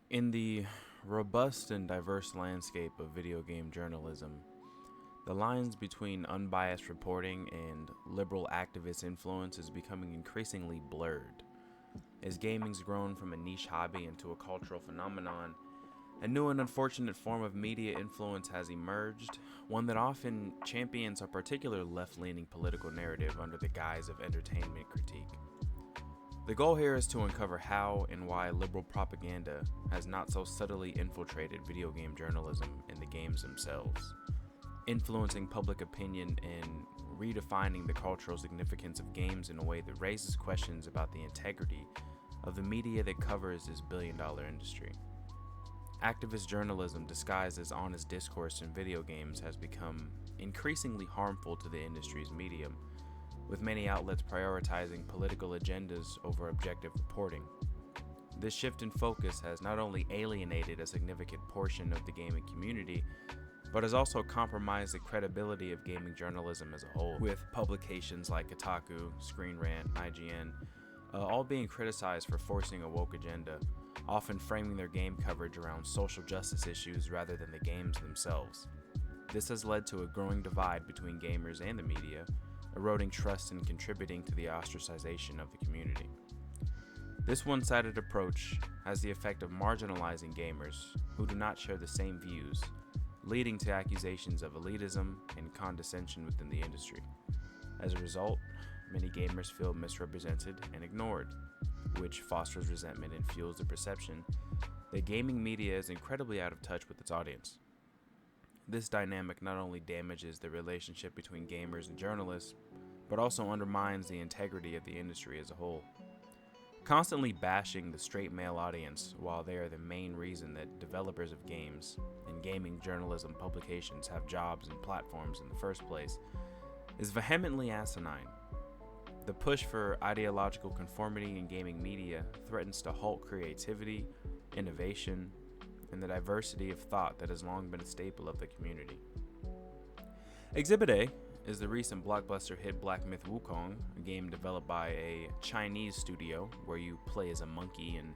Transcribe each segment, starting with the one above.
In the robust and diverse landscape of video game journalism, the lines between unbiased reporting and liberal activist influence is becoming increasingly blurred. As gaming's grown from a niche hobby into a cultural phenomenon, a new and unfortunate form of media influence has emerged, one that often champions a particular left-leaning political narrative under the guise of entertainment critique. The goal here is to uncover how and why liberal propaganda has not so subtly infiltrated video game journalism and the games themselves, influencing public opinion and redefining the cultural significance of games in a way that raises questions about the integrity of the media that covers this billion-dollar industry. Activist journalism disguised as honest discourse in video games has become increasingly harmful to the industry's medium, with many outlets prioritizing political agendas over objective reporting. This shift in focus has not only alienated a significant portion of the gaming community, but has also compromised the credibility of gaming journalism as a whole, with publications like Kotaku, Screen Rant, IGN, all being criticized for forcing a woke agenda, often framing their game coverage around social justice issues rather than the games themselves. This has led to a growing divide between gamers and the media, eroding trust and contributing to the ostracization of the community. This one-sided approach has the effect of marginalizing gamers who do not share the same views, leading to accusations of elitism and condescension within the industry. As a result, many gamers feel misrepresented and ignored, which fosters resentment and fuels the perception that gaming media is incredibly out of touch with its audience. This dynamic not only damages the relationship between gamers and journalists, but also undermines the integrity of the industry as a whole. Constantly bashing the straight male audience while they are the main reason that developers of games and gaming journalism publications have jobs and platforms in the first place is vehemently asinine. The push for ideological conformity in gaming media threatens to halt creativity, innovation, and the diversity of thought that has long been a staple of the community. Exhibit A is the recent blockbuster hit Black Myth Wukong, a game developed by a Chinese studio where you play as a monkey and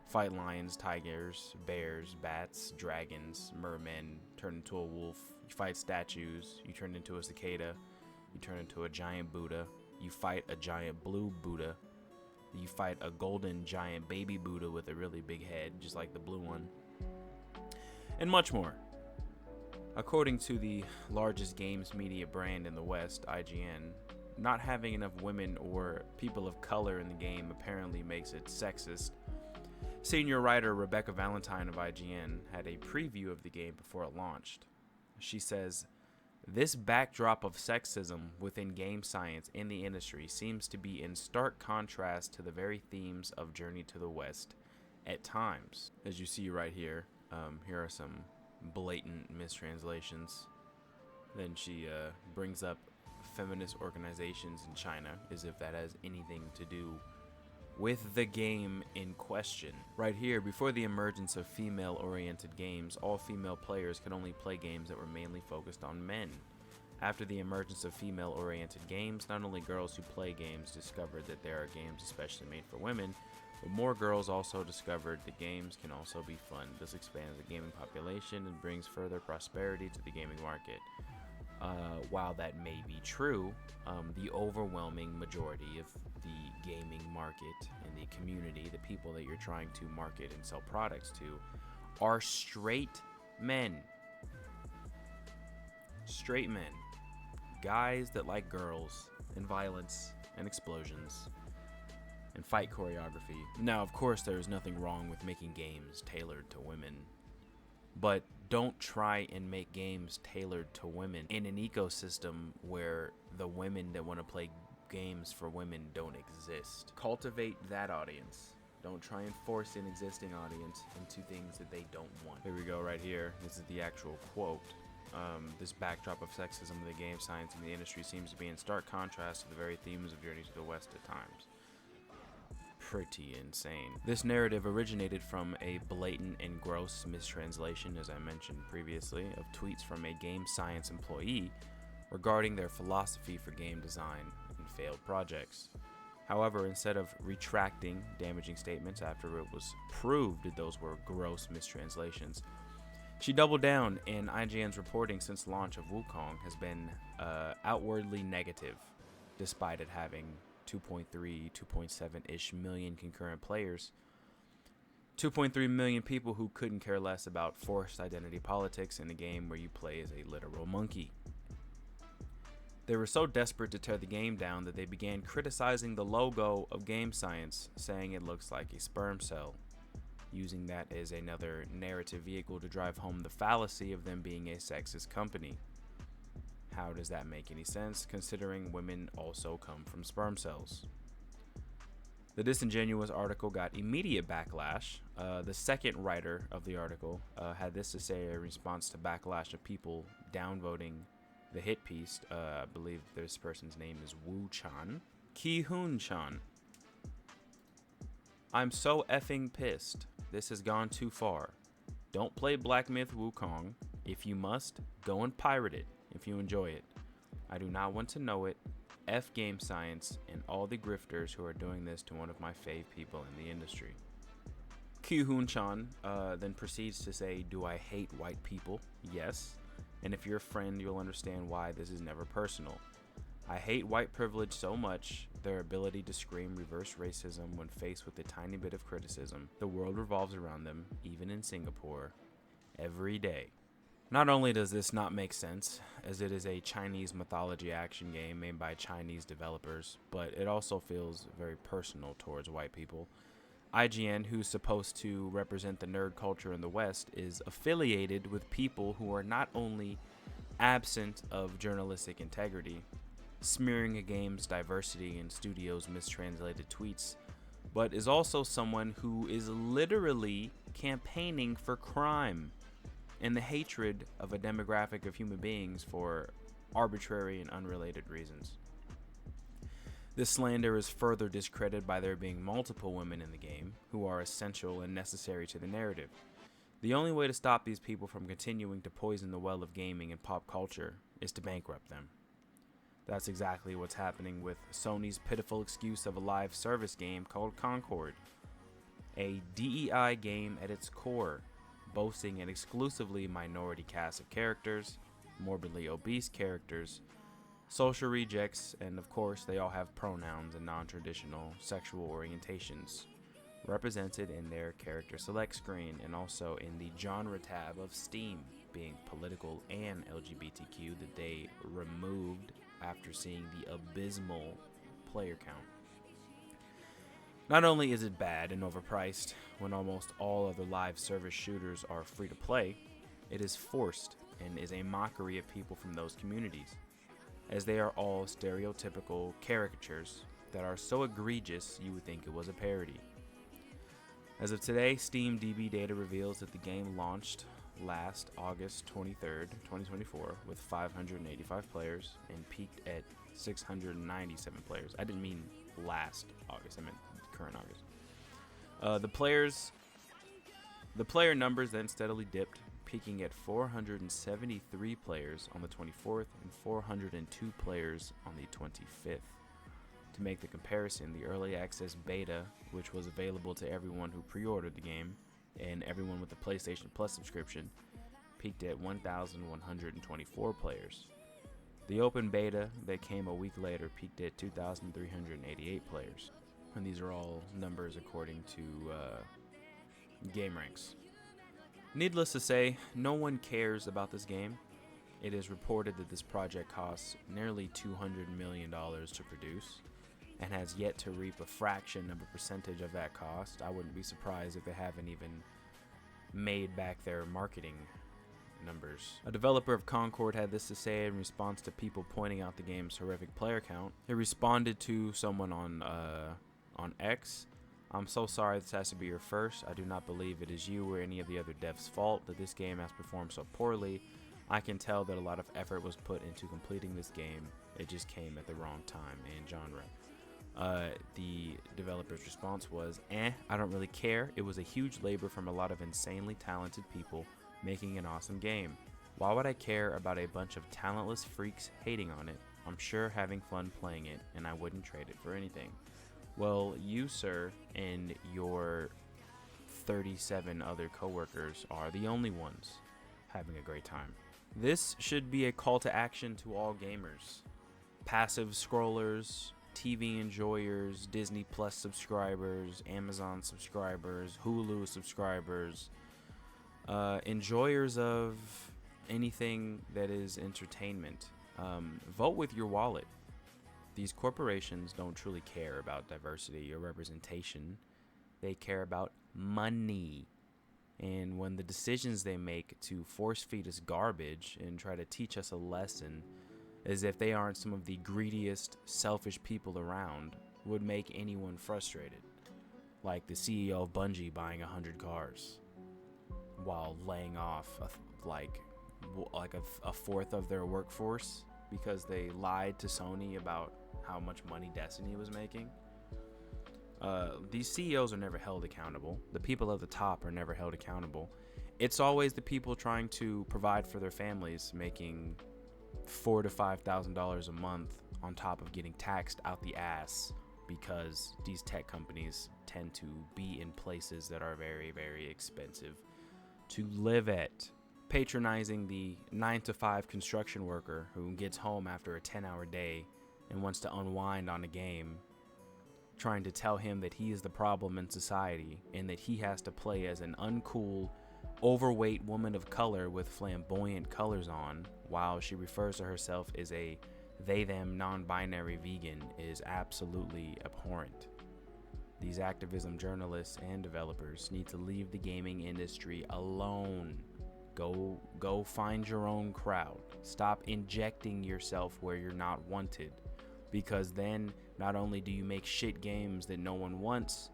fight lions, tigers, bears, bats, dragons, mermen, turn into a wolf, you fight statues, you turn into a cicada, you turn into a giant Buddha, you fight a giant blue Buddha, you fight a golden giant baby Buddha with a really big head, just like the blue one, and much more. According to the largest games media brand in the West, IGN, not having enough women or people of color in the game apparently makes it sexist. Senior writer Rebecca Valentine of IGN had a preview of the game before it launched. She says, "This backdrop of sexism within game science in the industry seems to be in stark contrast to the very themes of Journey to the West at times." As you see right here, here are some blatant mistranslations. Then she brings up feminist organizations in China as if that has anything to do with the game in question. Right here, before the emergence of female-oriented games, all female players could only play games that were mainly focused on men. After the emergence of female-oriented games, not only girls who play games discovered that there are games especially made for women, but more girls also discovered that games can also be fun. This expands the gaming population and brings further prosperity to the gaming market. While that may be true, the overwhelming majority of the gaming market and the community, the people that you're trying to market and sell products to, are straight men. Straight men. Guys that like girls and violence and explosions and fight choreography. Now, of course, there is nothing wrong with making games tailored to women, but don't try and make games tailored to women in an ecosystem where the women that want to play games for women don't exist. Cultivate that audience. Don't try and force an existing audience into things that they don't want. Here we go right here. This is the actual quote. This backdrop of sexism in the game science and the industry seems to be in stark contrast to the very themes of Journey to the West at times. Pretty insane. This narrative originated from a blatant and gross mistranslation, as I mentioned previously, of tweets from a game science employee regarding their philosophy for game design and failed projects. However, instead of retracting damaging statements after it was proved that those were gross mistranslations, she doubled down, and IGN's reporting since launch of Wukong has been outwardly negative, despite it having 2.3, 2.7-ish million concurrent players. 2.3 million people who couldn't care less about forced identity politics in a game where you play as a literal monkey. They were so desperate to tear the game down that they began criticizing the logo of Game Science, saying it looks like a sperm cell, using that as another narrative vehicle to drive home the fallacy of them being a sexist company. How does that make any sense, considering women also come from sperm cells? The disingenuous article got immediate backlash. The second writer of the article had this to say in response to backlash of people downvoting the hit piece. I believe this person's name is Ki-Hoon Chan. I'm so effing pissed. This has gone too far. Don't play Black Myth Wukong. If you must, go and pirate it if you enjoy it. I do not want to know it. F Game Science and all the grifters who are doing this to one of my fave people in the industry. Ki-Hoon Chan then proceeds to say, do I hate white people? Yes. And if you're a friend, you'll understand why this is never personal. I hate white privilege so much, their ability to scream reverse racism when faced with a tiny bit of criticism. The world revolves around them, even in Singapore, every day. Not only does this not make sense, as it is a Chinese mythology action game made by Chinese developers, but it also feels very personal towards white people. IGN, who's supposed to represent the nerd culture in the West, is affiliated with people who are not only absent of journalistic integrity, smearing a game's diversity in studios' mistranslated tweets, but is also someone who is literally campaigning for crime and the hatred of a demographic of human beings for arbitrary and unrelated reasons. This slander is further discredited by there being multiple women in the game who are essential and necessary to the narrative. The only way to stop these people from continuing to poison the well of gaming and pop culture is to bankrupt them. That's exactly what's happening with Sony's pitiful excuse of a live service game called Concord, a DEI game at its core, boasting an exclusively minority cast of characters, morbidly obese characters, social rejects, and of course they all have pronouns and non-traditional sexual orientations represented in their character select screen and also in the genre tab of Steam, being political and LGBTQ, that they removed after seeing the abysmal player count. Not only is it bad and overpriced when almost all other live service shooters are free to play, it is forced and is a mockery of people from those communities, as they are all stereotypical caricatures that are so egregious you would think it was a parody. As of today, Steam DB data reveals that the game launched last August 23rd, 2024 with 585 players and peaked at 697 players. I didn't mean last August, I meant current August. The player numbers then steadily dipped, peaking at 473 players on the 24th and 402 players on the 25th. To make the comparison, the early access beta, which was available to everyone who pre-ordered the game and everyone with the PlayStation Plus subscription, peaked at 1,124 players. The open beta that came a week later peaked at 2,388 players. And these are all numbers according to GameRanks. Needless to say, no one cares about this game. It is reported that this project costs nearly $200 million to produce and has yet to reap a fraction of a percentage of that cost. I wouldn't be surprised if they haven't even made back their marketing numbers. A developer of Concord had this to say in response to people pointing out the game's horrific player count. He responded to someone on X, "I'm so sorry this has to be your first. I do not believe it is you or any of the other devs' fault that this game has performed so poorly. I can tell that a lot of effort was put into completing this game. It just came at the wrong time and genre." The developer's response was, I don't really care. It was a huge labor from a lot of insanely talented people making an awesome game. Why would I care about a bunch of talentless freaks hating on it? I'm sure having fun playing it, and I wouldn't trade it for anything. Well, you, sir, and your 37 other coworkers are the only ones having a great time. This should be a call to action to all gamers, passive scrollers, TV enjoyers, Disney Plus subscribers, Amazon subscribers, Hulu subscribers, enjoyers of anything that is entertainment. Vote with your wallet. These corporations don't truly care about diversity or representation. They care about money. And when the decisions they make to force feed us garbage and try to teach us a lesson as if they aren't some of the greediest, selfish people around would make anyone frustrated. Like the CEO of Bungie buying 100 cars while laying off a fourth of their workforce because they lied to Sony about how much money Destiny was making. These CEOs are never held accountable. The people at the top are never held accountable. It's always the people trying to provide for their families making $4,000 to $5,000 a month on top of getting taxed out the ass because these tech companies tend to be in places that are very, very expensive to live at. Patronizing the 9 to 5 construction worker who gets home after a 10-hour day and wants to unwind on a game, trying to tell him that he is the problem in society and that he has to play as an uncool, overweight woman of color with flamboyant colors on, while she refers to herself as a they-them non-binary vegan, is absolutely abhorrent. These activism journalists and developers need to leave the gaming industry alone. Go find your own crowd. Stop injecting yourself where you're not wanted, because then not only do you make shit games that no one wants,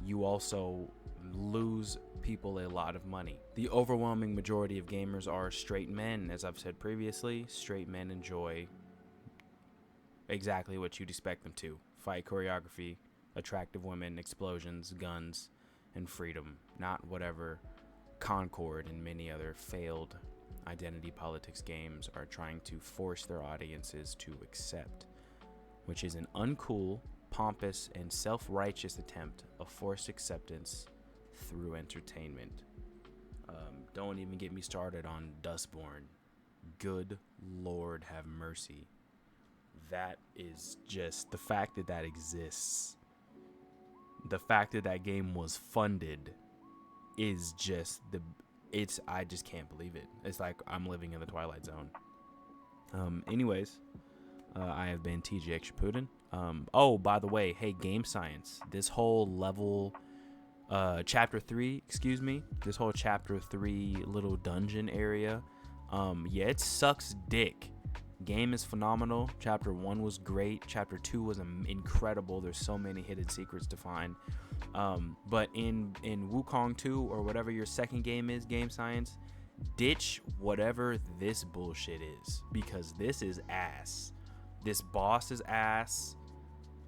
you also lose people a lot of money. The overwhelming majority of gamers are straight men. As I've said previously, straight men enjoy exactly what you'd expect them to: fight choreography, attractive women, explosions, guns, and freedom. Not whatever Concord and many other failed identity politics games are trying to force their audiences to accept, which is an uncool, pompous, and self-righteous attempt of forced acceptance through entertainment. Don't even get me started on Dustborn. Good Lord have mercy. That is just the fact that that exists. The fact that that game was funded is just I just can't believe it. It's like I'm living in the Twilight Zone. Anyways, I have been TGX Shippuden. Oh, by the way, hey, Game Science, this whole level, chapter 3, this whole chapter 3 little dungeon area, yeah, it sucks dick. Game is phenomenal. Chapter 1 was great. Chapter 2 was incredible. There's so many hidden secrets to find. But in Wukong 2, or whatever your second game is, Game Science, ditch whatever this bullshit is, because this is ass. This boss is ass,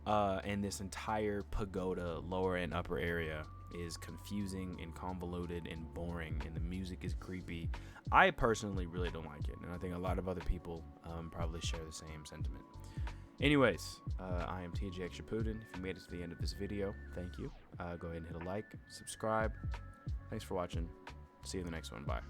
and this entire pagoda lower and upper area is confusing and convoluted and boring, and the music is creepy. I personally really don't like it, and I think a lot of other people probably share the same sentiment. Anyways, I am TGX Shippuden. If you made it to the end of this video, thank you. Go ahead and hit a like, subscribe. Thanks for watching. See you in the next one. Bye.